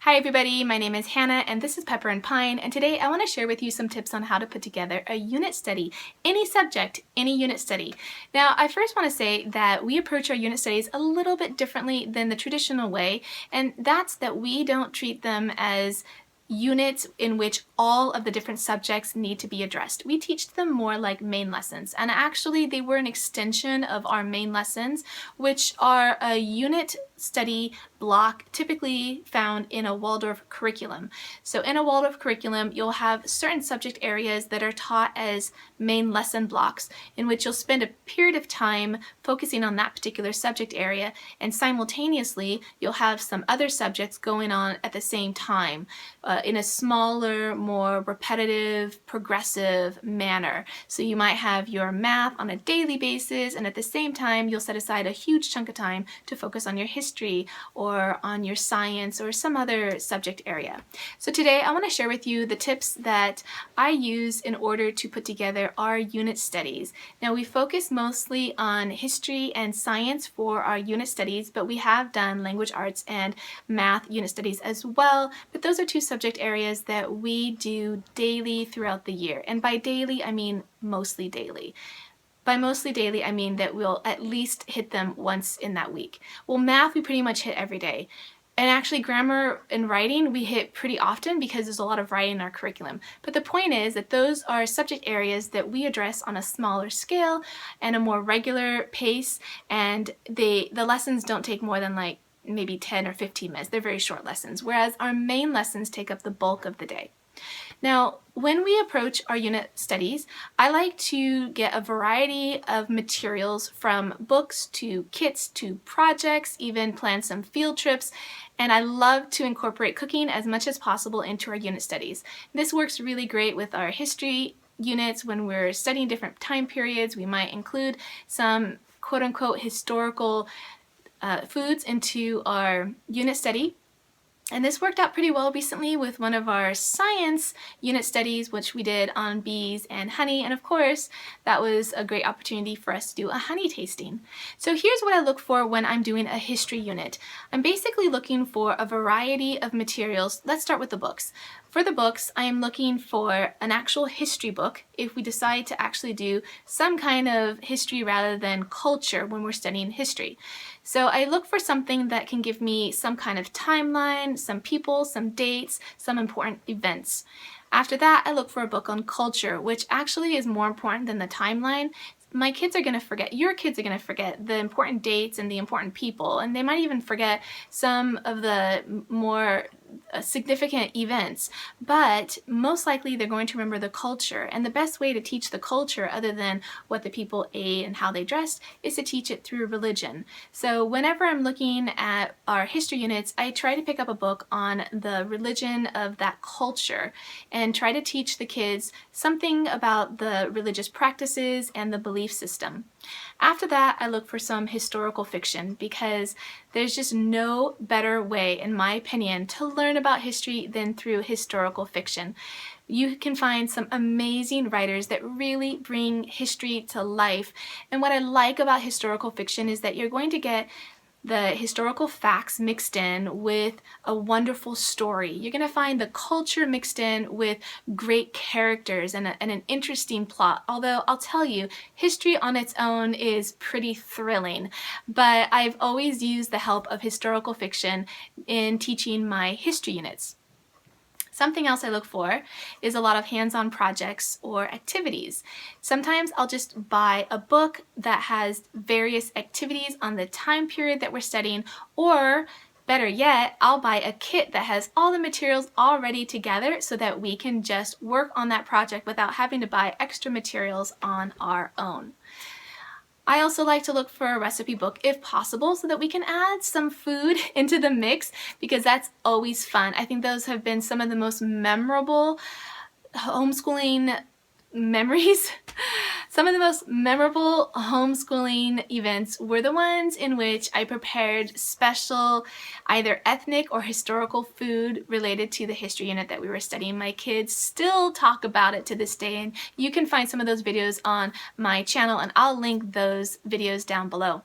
Hi everybody, my name is Hannah and this is Pepper and Pine, and today I want to share with you some tips on how to put together a unit study. Any subject, any unit study. Now I first want to say that we approach our unit studies a little bit differently than the traditional way, and that's that we don't treat them as units in which all of the different subjects need to be addressed. We teach them more like main lessons, and actually they were an extension of our main lessons, which are a unit study block typically found in a Waldorf curriculum. So in a Waldorf curriculum, you'll have certain subject areas that are taught as main lesson blocks, in which you'll spend a period of time focusing on that particular subject area, and simultaneously you'll have some other subjects going on at the same time in a smaller, more repetitive, progressive manner. So you might have your math on a daily basis, and at the same time you'll set aside a huge chunk of time to focus on your history or on your science or some other subject area. So today I want to share with you the tips that I use in order to put together our unit studies. Now we focus mostly on history and science for our unit studies, but we have done language arts and math unit studies as well, but those are two subject areas that we do daily throughout the year. And by daily, I mean mostly daily. By mostly daily, I mean that we'll at least hit them once in that week. Well, math we pretty much hit every day. And actually grammar and writing we hit pretty often because there's a lot of writing in our curriculum. But the point is that those are subject areas that we address on a smaller scale and a more regular pace, and the lessons don't take more than like maybe 10 or 15 minutes. They're very short lessons, whereas our main lessons take up the bulk of the day. Now, when we approach our unit studies, I like to get a variety of materials, from books to kits to projects, even plan some field trips, and I love to incorporate cooking as much as possible into our unit studies. This works really great with our history units. When we're studying different time periods, we might include some quote-unquote historical foods into our unit study. And this worked out pretty well recently with one of our science unit studies, which we did on bees and honey. And of course, that was a great opportunity for us to do a honey tasting. So here's what I look for when I'm doing a history unit. I'm basically looking for a variety of materials. Let's start with the books. For the books, I am looking for an actual history book if we decide to actually do some kind of history rather than culture when we're studying history. So I look for something that can give me some kind of timeline, some people, some dates, some important events. After that, I look for a book on culture, which actually is more important than the timeline. My kids are going to forget, your kids are going to forget the important dates and the important people, and they might even forget some of the more significant events, but most likely they're going to remember the culture. And the best way to teach the culture, other than what the people ate and how they dressed, is to teach it through religion. So whenever I'm looking at our history units, I try to pick up a book on the religion of that culture and try to teach the kids something about the religious practices and the belief system. After that, I look for some historical fiction, because there's just no better way, in my opinion, to learn about history than through historical fiction. You can find some amazing writers that really bring history to life. And what I like about historical fiction is that you're going to get the historical facts mixed in with a wonderful story. You're going to find the culture mixed in with great characters and an interesting plot. Although I'll tell you, history on its own is pretty thrilling, but I've always used the help of historical fiction in teaching my history units. Something else I look for is a lot of hands-on projects or activities. Sometimes I'll just buy a book that has various activities on the time period that we're studying, or better yet, I'll buy a kit that has all the materials already together so that we can just work on that project without having to buy extra materials on our own. I also like to look for a recipe book if possible, so that we can add some food into the mix, because that's always fun. I think those have been some of the most memorable homeschooling memories. Some of the most memorable homeschooling events were the ones in which I prepared special either ethnic or historical food related to the history unit that we were studying. My kids still talk about it to this day, and you can find some of those videos on my channel, and I'll link those videos down below.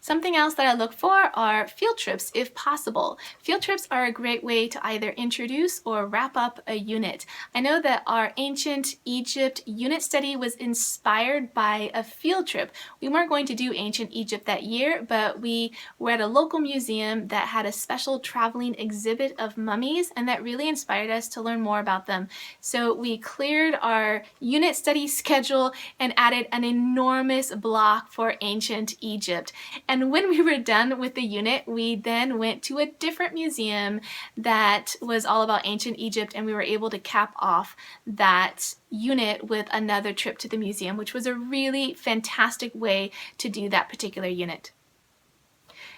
Something else that I look for are field trips if possible. Field trips are a great way to either introduce or wrap up a unit. I know that our ancient Egypt unit study was inspired by a field trip. We weren't going to do ancient Egypt that year, but we were at a local museum that had a special traveling exhibit of mummies, and that really inspired us to learn more about them. So we cleared our unit study schedule and added an enormous block for ancient Egypt. And when we were done with the unit, we then went to a different museum that was all about ancient Egypt, and we were able to cap off that unit with another trip to the museum, which was a really fantastic way to do that particular unit.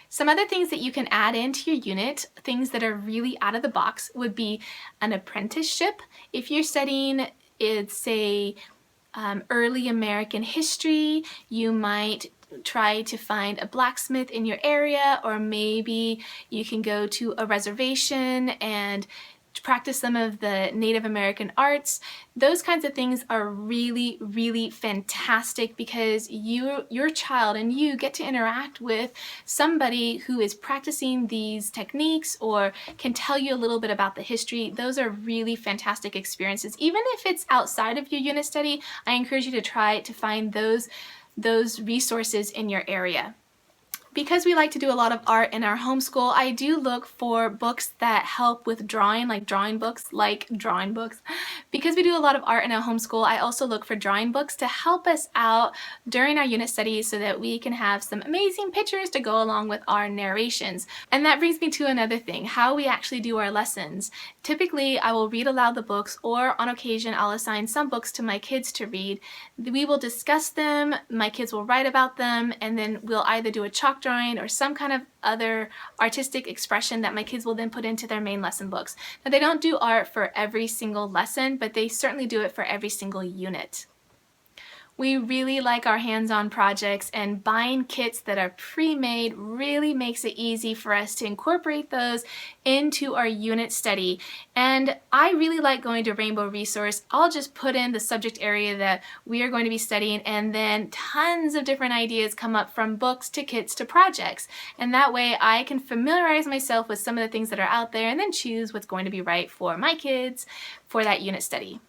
Some other things that you can add into your unit, things that are really out of the box, would be an apprenticeship. If you're studying, say, early American history, you might try to find a blacksmith in your area, or maybe you can go to a reservation and practice some of the Native American arts. Those kinds of things are really, really fantastic because your child and you get to interact with somebody who is practicing these techniques or can tell you a little bit about the history. Those are really fantastic experiences. Even if it's outside of your unit study, I encourage you to try to find those resources in your area. Because we like to do a lot of art in our homeschool, I do look for books that help with drawing, like drawing books. Because we do a lot of art in our homeschool, I also look for drawing books to help us out during our unit studies so that we can have some amazing pictures to go along with our narrations. And that brings me to another thing, how we actually do our lessons. Typically, I will read aloud the books, or on occasion, I'll assign some books to my kids to read. We will discuss them, my kids will write about them, and then we'll either do a chalk drawing or some kind of other artistic expression that my kids will then put into their main lesson books. Now, they don't do art for every single lesson, but they certainly do it for every single unit. We really like our hands-on projects, and buying kits that are pre-made really makes it easy for us to incorporate those into our unit study. And I really like going to Rainbow Resource. I'll just put in the subject area that we are going to be studying, and then tons of different ideas come up, from books to kits to projects. And that way I can familiarize myself with some of the things that are out there and then choose what's going to be right for my kids for that unit study.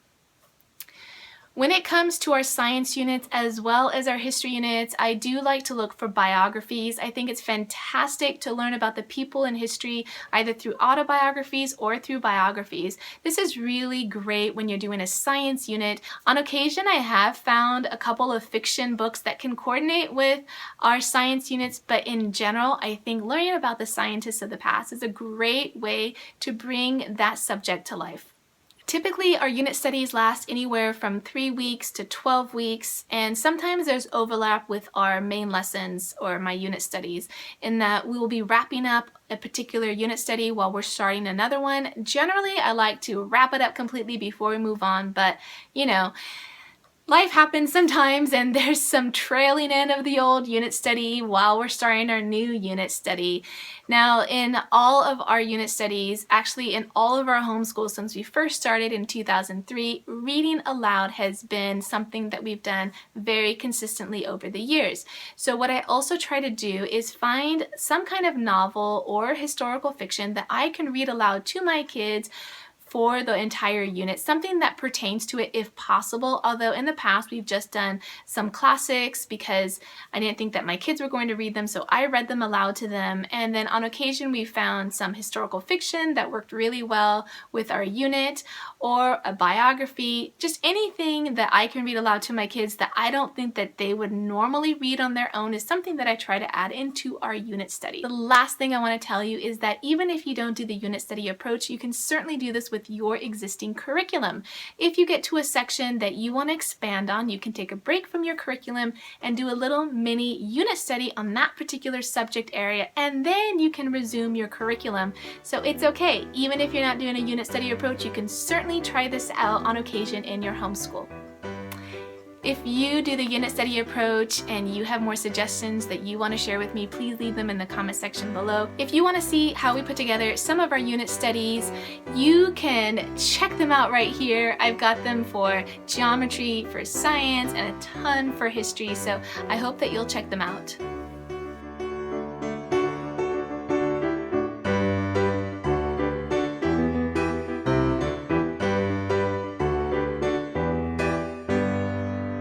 When it comes to our science units as well as our history units, I do like to look for biographies. I think it's fantastic to learn about the people in history either through autobiographies or through biographies. This is really great when you're doing a science unit. On occasion, I have found a couple of fiction books that can coordinate with our science units, but in general, I think learning about the scientists of the past is a great way to bring that subject to life. Typically, our unit studies last anywhere from 3 weeks to 12 weeks, and sometimes there's overlap with our main lessons or my unit studies, in that we will be wrapping up a particular unit study while we're starting another one. Generally, I like to wrap it up completely before we move on, but you know, life happens sometimes, and there's some trailing in of the old unit study while we're starting our new unit study. Now, in all of our unit studies, actually in all of our homeschool since we first started in 2003, reading aloud has been something that we've done very consistently over the years. So what I also try to do is find some kind of novel or historical fiction that I can read aloud to my kids for the entire unit, something that pertains to it if possible, although in the past we've just done some classics because I didn't think that my kids were going to read them, so I read them aloud to them. And then on occasion we found some historical fiction that worked really well with our unit, or a biography, just anything that I can read aloud to my kids that I don't think that they would normally read on their own is something that I try to add into our unit study. The last thing I want to tell you is that even if you don't do the unit study approach, you can certainly do this with your existing curriculum. If you get to a section that you want to expand on, you can take a break from your curriculum and do a little mini unit study on that particular subject area, and then you can resume your curriculum. So it's okay. Even if you're not doing a unit study approach, you can certainly try this out on occasion in your homeschool. If you do the unit study approach and you have more suggestions that you want to share with me, please leave them in the comment section below. If you want to see how we put together some of our unit studies, you can check them out right here. I've got them for geometry, for science, and a ton for history, so I hope that you'll check them out.